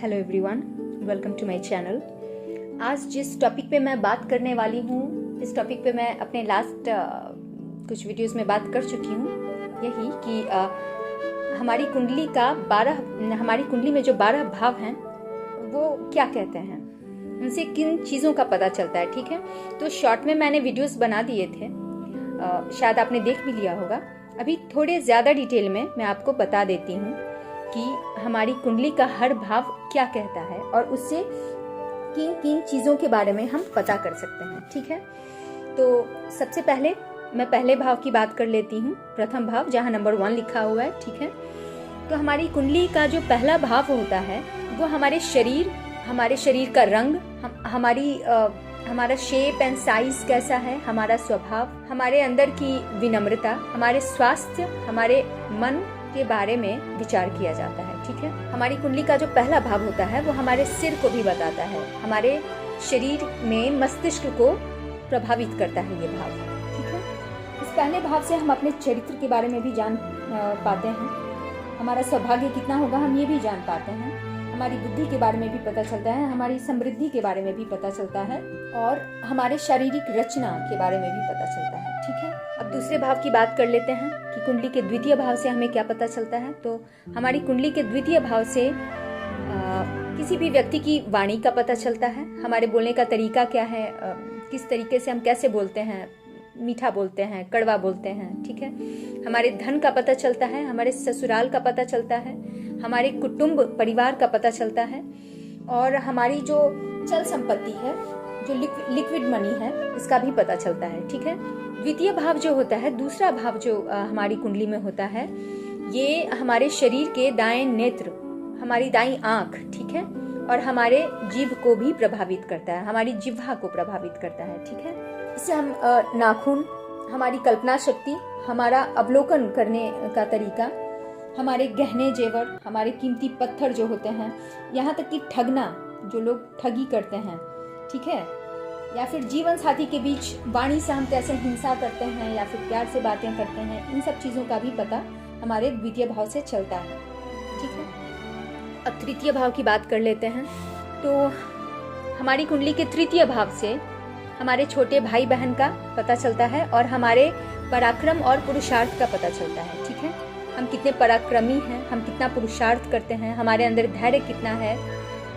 Hello everyone, welcome to my channel. आज जिस topic पे मैं बात करने वाली हूँ, इस टॉपिक पे मैं अपने लास्ट कुछ वीडियोस में बात कर चुकी हूँ। यही कि हमारी कुंडली में जो 12 भाव हैं वो क्या कहते हैं, उनसे किन चीज़ों का पता चलता है। ठीक है, तो शॉर्ट में मैंने वीडियोस बना दिए थे, शायद आपने देख भी लिया होगा। अभी थोड़े ज़्यादा डिटेल में मैं आपको बता देती हूँ कि हमारी कुंडली का हर भाव क्या कहता है और उससे किन किन चीज़ों के बारे में हम पता कर सकते हैं। ठीक है, तो सबसे पहले मैं पहले भाव की बात कर लेती हूँ, प्रथम भाव जहाँ नंबर 1 लिखा हुआ है। ठीक है, तो हमारी कुंडली का जो पहला भाव होता है वो हमारे शरीर का रंग, हमारा शेप एंड साइज कैसा है, हमारा स्वभाव, हमारे अंदर की विनम्रता, हमारे स्वास्थ्य, हमारे मन के बारे में विचार किया जाता है। ठीक है, हमारी कुंडली का जो पहला भाव होता है वो हमारे सिर को भी बताता है, हमारे शरीर में मस्तिष्क को प्रभावित करता है ये भाव। ठीक है, इस पहले भाव से हम अपने चरित्र के बारे में भी जान पाते हैं, हमारा सौभाग्य कितना होगा हम ये भी जान पाते हैं, हमारी बुद्धि के बारे में भी पता चलता है, हमारी समृद्धि के बारे में भी पता चलता है और हमारे शारीरिक रचना के बारे में भी पता चलता है। ठीक है, अब दूसरे भाव की बात कर लेते हैं कि कुंडली के द्वितीय भाव से हमें क्या पता चलता है। तो हमारी कुंडली के द्वितीय भाव से किसी भी व्यक्ति की वाणी का पता चलता है, हमारे बोलने का तरीका क्या है, किस तरीके से हम कैसे बोलते हैं, मीठा बोलते हैं, कड़वा बोलते हैं। ठीक है, हमारे धन का पता चलता है, हमारे ससुराल का पता चलता है, हमारे कुटुंब परिवार का पता चलता है और हमारी जो चल संपत्ति है, जो लिक्विड मनी है, इसका भी पता चलता है। ठीक है, द्वितीय भाव जो होता है, दूसरा भाव जो हमारी कुंडली में होता है, ये हमारे शरीर के दाएं नेत्र, हमारी दाईं आंख, ठीक है, और हमारे जीभ को भी प्रभावित करता है, हमारी जिह्वा को प्रभावित करता है। ठीक है, इससे हम नाखून, हमारी कल्पना शक्ति, हमारा अवलोकन करने का तरीका, हमारे गहने जेवर, हमारे कीमती पत्थर जो होते हैं, यहाँ तक कि ठगना, जो लोग ठगी करते हैं, ठीक है, या फिर जीवन साथी के बीच वाणी से हम कैसे हिंसा करते हैं या फिर प्यार से बातें करते हैं, इन सब चीज़ों का भी पता हमारे द्वितीय भाव से चलता है। ठीक है, अब तृतीय भाव की बात कर लेते हैं। तो हमारी कुंडली के तृतीय भाव से हमारे छोटे भाई बहन का पता चलता है और हमारे पराक्रम और पुरुषार्थ का पता चलता है। ठीक है, हम कितने पराक्रमी हैं, हम कितना पुरुषार्थ करते हैं, हमारे अंदर धैर्य कितना है,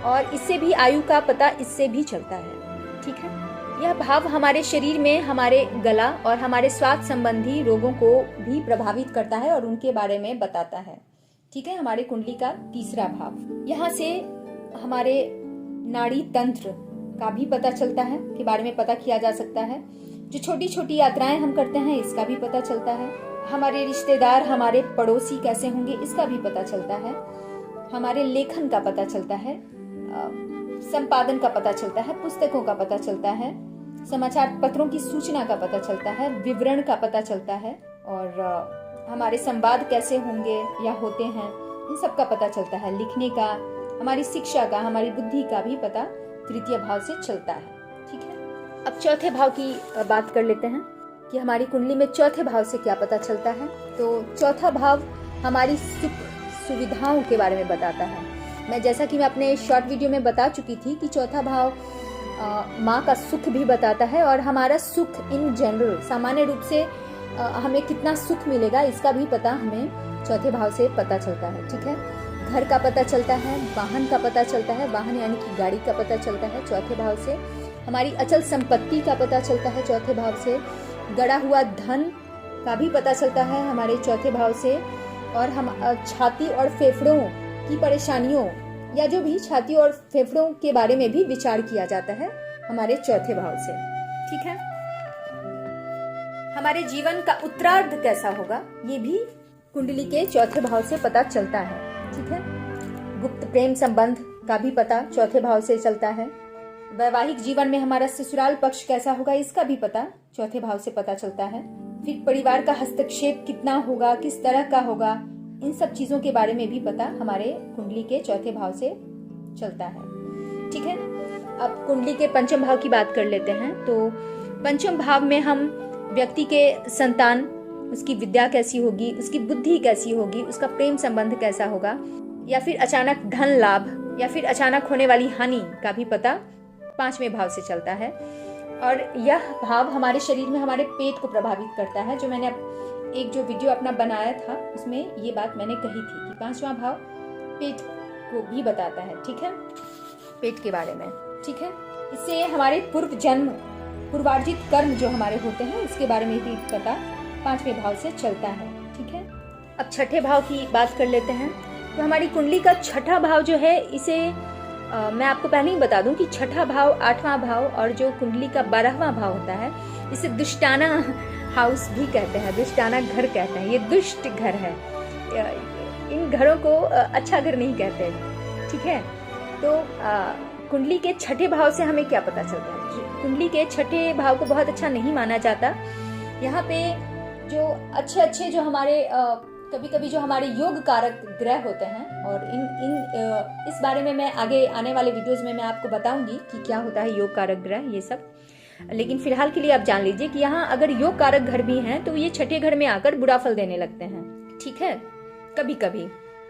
और इससे भी आयु का पता इससे भी चलता है। ठीक है, यह भाव हमारे शरीर में हमारे गला और हमारे स्वास्थ्य संबंधी रोगों को भी प्रभावित करता है और उनके बारे में बताता है। ठीक है, हमारे कुंडली का तीसरा भाव, यहाँ से हमारे नाड़ी तंत्र का भी पता चलता है, के बारे में पता किया जा सकता है। जो छोटी छोटी यात्राएं हम करते हैं, इसका भी पता चलता है। हमारे रिश्तेदार, हमारे पड़ोसी कैसे होंगे, इसका भी पता चलता है। हमारे लेखन का पता चलता है, संपादन का पता चलता है, पुस्तकों का पता चलता है, समाचार पत्रों की सूचना का पता चलता है, विवरण का पता चलता है और हमारे संवाद कैसे होंगे या होते हैं, इन सब का पता चलता है। लिखने का, हमारी शिक्षा का, हमारी बुद्धि का भी पता तृतीय भाव से चलता है। ठीक है, अब चौथे भाव की बात कर लेते हैं कि हमारी कुंडली में चौथे भाव से क्या पता चलता है। तो चौथा भाव हमारी सुख सुविधाओं के बारे में बताता है। जैसा कि मैं अपने शॉर्ट वीडियो में बता चुकी थी कि चौथा भाव माँ का सुख भी बताता है और हमारा सुख इन जनरल, सामान्य रूप से हमें कितना सुख मिलेगा, इसका भी पता हमें चौथे भाव से पता चलता है। ठीक है, घर का पता चलता है, वाहन का पता चलता है, वाहन यानी कि गाड़ी का पता चलता है चौथे भाव से। हमारी अचल संपत्ति का पता चलता है चौथे भाव से। गड़ा हुआ धन का भी पता चलता है हमारे चौथे भाव से। और हम छाती और फेफड़ों की परेशानियों या जो भी छाती और फेफड़ों के बारे में भी विचार किया जाता है हमारे चौथे भाव से। ठीक है, हमारे जीवन का उत्तरार्ध कैसा होगा, ये भी कुंडली के चौथे भाव से पता चलता है। ठीक है, गुप्त प्रेम संबंध का भी पता चौथे भाव से चलता है। वैवाहिक जीवन में हमारा ससुराल पक्ष कैसा होगा, इसका भी पता चौथे भाव से पता चलता है। फिर परिवार का हस्तक्षेप कितना होगा, किस तरह का होगा, इन सब चीजों के बारे में भी पता हमारे कुंडली के चौथे भाव से चलता है। ठीक है, अब कुंडली के पंचम भाव की बात कर लेते हैं। तो पंचम भाव में हम व्यक्ति के संतान, उसकी विद्या कैसी होगी, उसकी बुद्धि कैसी होगी, उसका प्रेम संबंध कैसा होगा, या फिर अचानक धन लाभ या फिर अचानक होने वाली हानि का भी पता 5वें भाव से चलता है। और यह भाव हमारे शरीर में हमारे पेट को प्रभावित करता है। जो मैंने एक जो वीडियो अपना बनाया था उसमें ये बात मैंने कही थी कि 5वां भाव पेट को भी बताता है, ठीक है, पेट के बारे में, ठीक है। इससे हमारे पूर्वार्जित कर्म जो हमारे होते हैं उसके बारे में भी पता 5वें भाव से चलता है, ठीक है। अब छठे भाव की बात कर लेते हैं। तो हमारी कुंडली का छठा भाव जो है, इसे मैं आपको पहले ही बता दूं कि छठा भाव, 8वां भाव और जो कुंडली का 12वां भाव होता है, इसे दुष्टाना हाउस भी कहते हैं, दुष्टाना घर कहते हैं। ये दुष्ट घर है, इन घरों को अच्छा घर नहीं कहते, ठीक है। तो कुंडली के छठे भाव से हमें क्या पता चलता है? कुंडली के छठे भाव को बहुत अच्छा नहीं माना जाता। यहाँ पे जो अच्छे जो हमारे कभी कभी जो हमारे योग कारक ग्रह होते हैं, और इस बारे में मैं आगे आने वाले वीडियोस में मैं आपको बताऊंगी कि क्या होता है योग कारक ग्रह, ये सब। लेकिन फिलहाल के लिए आप जान लीजिए कि यहाँ अगर योग कारक घर भी हैं तो ये छठे घर में आकर बुरा फल देने लगते हैं, ठीक है। कभी कभी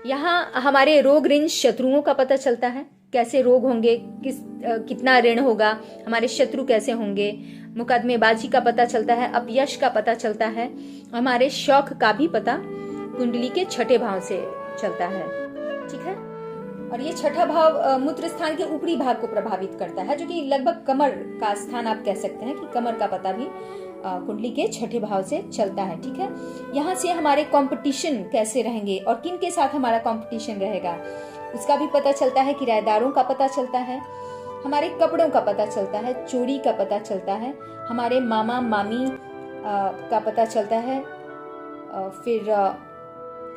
यहाँ हमारे रोग ऋण शत्रुओं का पता चलता है, कैसे रोग होंगे, कितना ऋण होगा, हमारे शत्रु कैसे होंगे, मुकदमेबाजी का पता चलता है, अपयश का पता चलता है, हमारे शौक का भी पता कुंडली के छठे भाव से चलता है, ठीक है। और ये छठा भाव मूत्र स्थान के ऊपरी भाग को प्रभावित करता है, जो कि लगभग कमर का स्थान आप कह सकते हैं कि कमर का पता भी कुंडली के छठे भाव से चलता है, ठीक है। यहाँ से हमारे कंपटीशन कैसे रहेंगे और किन के साथ हमारा कंपटीशन रहेगा उसका भी पता चलता है, किराएदारों का पता चलता है, हमारे कपड़ों का पता चलता है, चोरी का पता चलता है, हमारे मामा मामी का पता चलता है, फिर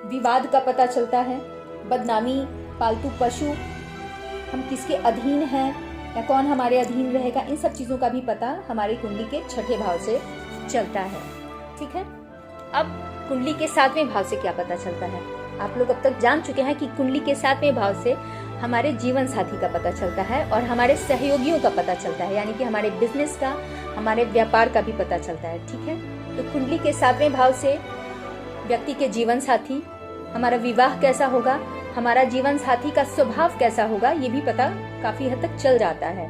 विवाद का पता चलता है, बदनामी, पालतू पशु, हम किसके अधीन हैं या कौन हमारे अधीन रहेगा, इन सब चीजों का भी पता हमारी कुंडली के छठे भाव से चलता है, ठीक है। अब कुंडली के 7वें भाव से क्या पता चलता है? आप लोग अब तक जान चुके हैं कि कुंडली के 7वें भाव से हमारे जीवन साथी का पता चलता है और हमारे सहयोगियों का पता चलता है, यानी कि हमारे बिजनेस का, हमारे व्यापार का भी पता चलता है, ठीक है। तो कुंडली के 7वें भाव से व्यक्ति के जीवन साथी, हमारा विवाह कैसा होगा, हमारा जीवन साथी का स्वभाव कैसा होगा, ये भी पता काफी हद तक चल जाता है।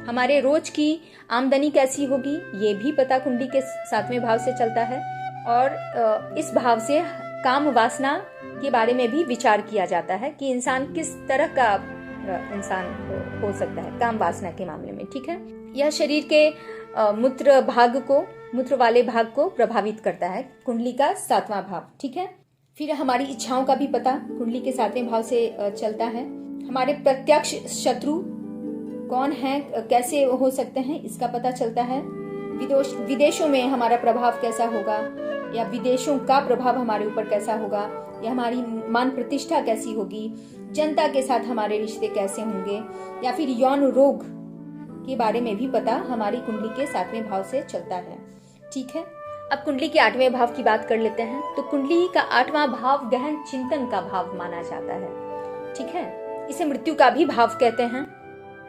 हमारे रोज की आमदनी कैसी होगी, ये भी पता कुंडली के 7वें भाव से चलता है। और इस भाव से काम वासना के बारे में भी विचार किया जाता है कि इंसान किस तरह का इंसान हो सकता है काम वासना के मामले में, ठीक है। यह शरीर के मूत्र वाले भाग को प्रभावित करता है, कुंडली का 7वां भाव, ठीक है। फिर हमारी इच्छाओं का भी पता कुंडली के 7वें भाव से चलता है। हमारे प्रत्यक्ष शत्रु कौन है, कैसे हो सकते हैं, इसका पता चलता है। विदेशों में हमारा प्रभाव कैसा होगा या विदेशों का प्रभाव हमारे ऊपर कैसा होगा, या हमारी मान प्रतिष्ठा कैसी होगी, जनता के साथ हमारे रिश्ते कैसे होंगे, या फिर यौन रोग के बारे में भी पता हमारी कुंडली के 7वें भाव से चलता है, ठीक है। अब कुंडली के 8वें भाव की बात कर लेते हैं। तो कुंडली का 8वां भाव गहन चिंतन का भाव माना जाता है, ठीक है। इसे मृत्यु का भी भाव कहते हैं,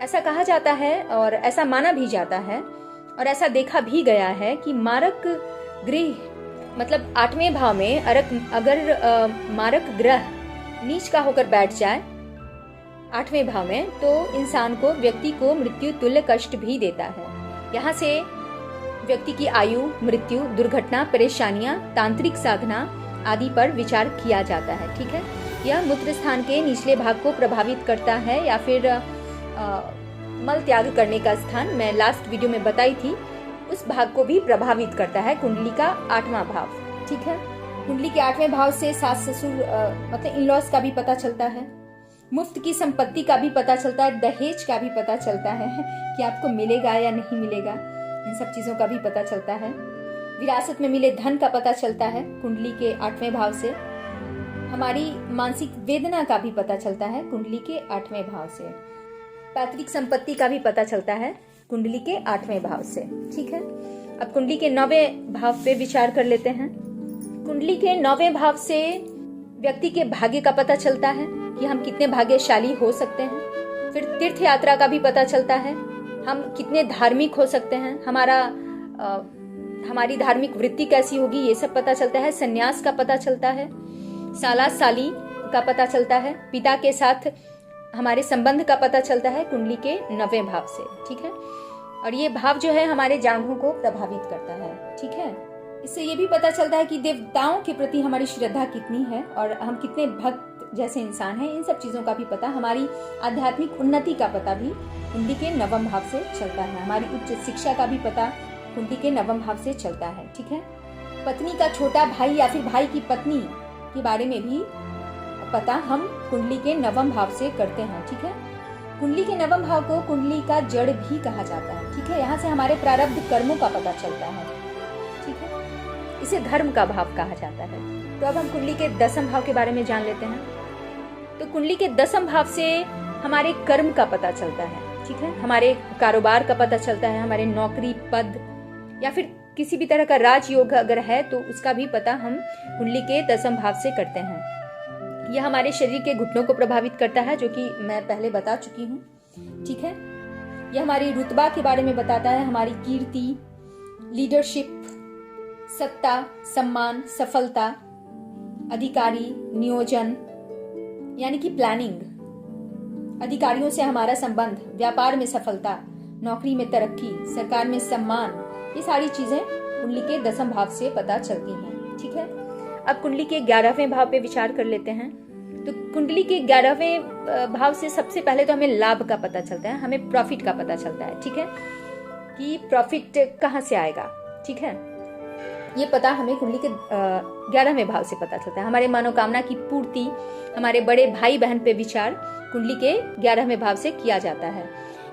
ऐसा कहा जाता है और ऐसा माना भी जाता है और ऐसा देखा भी गया है कि मारक गृह, मतलब 8वें भाव में अगर मारक ग्रह नीच का होकर बैठ जाए 8वें भाव में, तो इंसान को, व्यक्ति को मृत्यु तुल्य कष्ट भी देता है। यहाँ से व्यक्ति की आयु, मृत्यु, दुर्घटना, परेशानियां, तांत्रिक साधना आदि पर विचार किया जाता है, ठीक है। यह मूत्र स्थान के निचले भाग को प्रभावित करता है, या फिर मल त्याग करने का स्थान, मैं लास्ट वीडियो में बताई थी, उस भाग को भी प्रभावित करता है कुंडली का 8वां भाव, ठीक है। कुंडली के 8वें भाव से सास ससुर मतलब इन लॉज का भी पता चलता है, मुफ्त की संपत्ति का भी पता चलता है, दहेज का भी पता चलता है कि आपको मिलेगा या नहीं मिलेगा, इन सब चीजों का भी पता चलता है। विरासत में मिले धन का पता चलता है कुंडली के 8वें भाव से। हमारी मानसिक वेदना का भी पता चलता है कुंडली के 8वें भाव से। पैतृक संपत्ति का भी पता चलता है कुंडली के 8वें भाव से, ठीक है। अब कुंडली के 9वें भाव पे विचार कर लेते हैं। कुंडली के 9वें भाव से व्यक्ति के भाग्य का पता चलता है कि हम कितने भाग्यशाली हो सकते हैं। फिर तीर्थ यात्रा का भी पता चलता है, हम कितने धार्मिक हो सकते हैं, हमारी धार्मिक वृत्ति कैसी होगी, ये सब पता चलता है। संन्यास का पता चलता है, साला साली का पता चलता है, पिता के साथ हमारे संबंध का पता चलता है कुंडली के 9वें भाव से, ठीक है। और ये भाव जो है हमारे जांघों को प्रभावित करता है, ठीक है। इससे ये भी पता चलता है कि देवताओं के प्रति हमारी श्रद्धा कितनी है और हम कितने भक्त जैसे इंसान हैं। इन सब चीजों का भी पता, हमारी आध्यात्मिक उन्नति का पता भी कुंडली के 9वें भाव से चलता है। हमारी उच्च शिक्षा का भी पता कुंडली के 9वें भाव से चलता है, ठीक है। पत्नी का छोटा भाई या फिर भाई की पत्नी के बारे में भी पता हम कुंडली के 9वें भाव से करते हैं, ठीक है। कुंडली के 9वें भाव को कुंडली का जड़ भी कहा जाता है, ठीक है। यहाँ से हमारे प्रारब्ध कर्मों का पता चलता है, ठीक है। इसे धर्म का भाव कहा जाता है। तो अब हम कुंडली के 10वें भाव के बारे में जान लेते हैं। तो कुंडली के 10वें भाव से हमारे कर्म का पता चलता है, ठीक है। हमारे कारोबार का पता चलता है, हमारे नौकरी पद या फिर किसी भी तरह का राजयोग अगर है तो उसका भी पता हम कुंडली के 10वें भाव से करते हैं। यह हमारे शरीर के घुटनों को प्रभावित करता है, जो कि मैं पहले बता चुकी हूँ, ठीक है। यह हमारी रुतबा के बारे में बताता है, हमारी कीर्ति, लीडरशिप, सत्ता, सम्मान, सफलता, अधिकारी, नियोजन यानी कि प्लानिंग, अधिकारियों से हमारा संबंध, व्यापार में सफलता, नौकरी में तरक्की, सरकार में सम्मान, ये सारी चीजें कुंडली के 10वें भाव से पता चलती हैं, ठीक है। अब कुंडली के 11वें भाव पे विचार कर लेते हैं। तो कुंडली के 11वें भाव से सबसे पहले तो हमें लाभ का पता चलता है, हमें प्रॉफिट का पता चलता है, ठीक है, कि प्रॉफिट कहाँ से आएगा, ठीक है। ये पता हमें कुंडली के 11वें भाव से पता चलता है। हमारे मनोकामना की पूर्ति, हमारे बड़े भाई बहन पे विचार कुंडली के 11वें भाव से किया जाता है।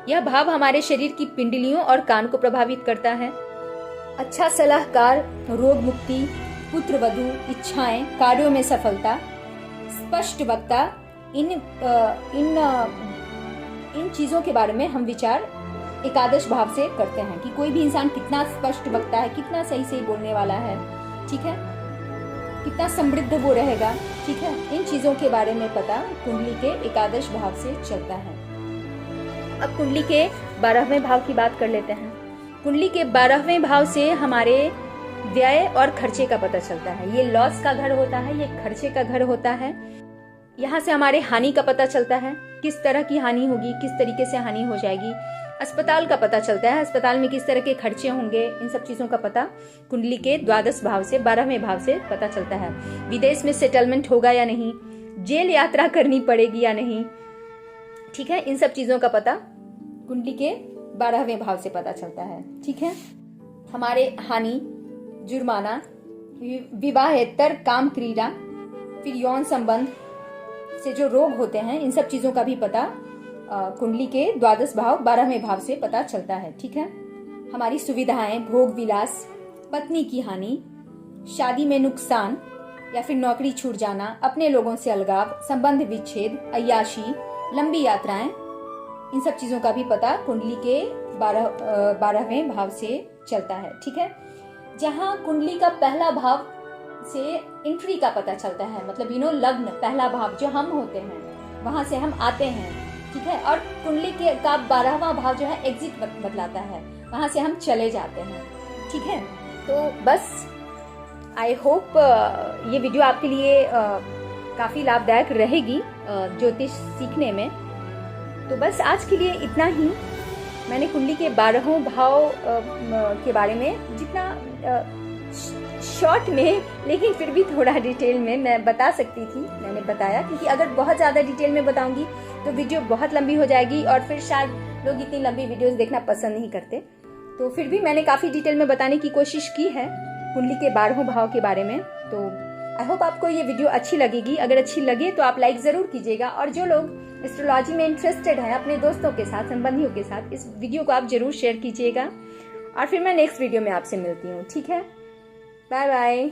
यह भाव हमारे शरीर की पिंडलियों और कान को प्रभावित करता है। अच्छा सलाहकार, रोग मुक्ति, पुत्र वधु, इच्छाएं, कार्यों में सफलता, स्पष्ट वक्ता, इन चीजों के बारे में हम विचार एकादश भाव से करते हैं कि कोई भी इंसान कितना स्पष्ट वक्ता है, कितना सही से बोलने वाला है, ठीक है, कितना समृद्ध वो रहेगा, ठीक है। इन चीजों के बारे में पता कुंडली के एकादश भाव से चलता है। अब कुंडली के 12वें भाव की बात कर लेते हैं। कुंडली के 12वें भाव से हमारे व्यय और खर्चे का पता चलता है। ये लॉस का घर होता है, ये खर्चे का घर होता है। यहाँ से हमारे हानि का पता चलता है, किस तरह की हानि होगी, किस तरीके से हानि हो जाएगी। अस्पताल का पता चलता है, अस्पताल में किस तरह के खर्चे होंगे। इन सब चीजों का पता कुंडली के 12 भाव से 12वें भाव से पता चलता है। विदेश में सेटलमेंट होगा या नहीं, जेल यात्रा करनी पड़ेगी या नहीं, ठीक है। इन सब चीजों का पता कुंडली के 12वें भाव से पता चलता है, ठीक है। हमारे हानि, जुर्माना, विवाहेतर, काम क्रीड़ा, फिर यौन संबंध से जो रोग होते हैं, इन सब चीजों का भी पता कुंडली के 12 भाव 12वें भाव से पता चलता है, ठीक है। हमारी सुविधाएं, भोग विलास, पत्नी की हानि, शादी में नुकसान या फिर नौकरी छूट जाना, अपने लोगों से अलगाव, संबंध विच्छेद, अय्याशी, लंबी यात्राएं, इन सब चीजों का भी पता कुंडली के 12वें भाव से चलता है, ठीक है। जहाँ कुंडली का पहला भाव से एंट्री का पता चलता है, मतलब लग्न, पहला भाव जो हम होते हैं, वहां से हम आते हैं, ठीक है। और कुंडली के का 12वां भाव जो है एग्जिट बतलाता है, वहां से हम चले जाते हैं, ठीक है। तो बस आई होप ये वीडियो आपके लिए काफी लाभदायक रहेगी ज्योतिष सीखने में। तो बस आज के लिए इतना ही। मैंने कुंडली के 12वें भाव के बारे में जितना शॉर्ट में, लेकिन फिर भी थोड़ा डिटेल में मैं बता सकती थी, मैंने बताया, क्योंकि अगर बहुत ज़्यादा डिटेल में बताऊंगी तो वीडियो बहुत लंबी हो जाएगी और फिर शायद लोग इतनी लंबी वीडियोस देखना पसंद नहीं करते। तो फिर भी मैंने काफ़ी डिटेल में बताने की कोशिश की है कुंडली के 12वें भाव के बारे में। तो आई होप आपको ये वीडियो अच्छी लगेगी। अगर अच्छी लगे तो आप लाइक ज़रूर कीजिएगा, और जो लोग एस्ट्रोलॉजी में इंटरेस्टेड हैं अपने दोस्तों के साथ, संबंधियों के साथ, इस वीडियो को आप जरूर शेयर कीजिएगा। और फिर मैं नेक्स्ट वीडियो में आपसे मिलती हूँ, ठीक है। Bye bye.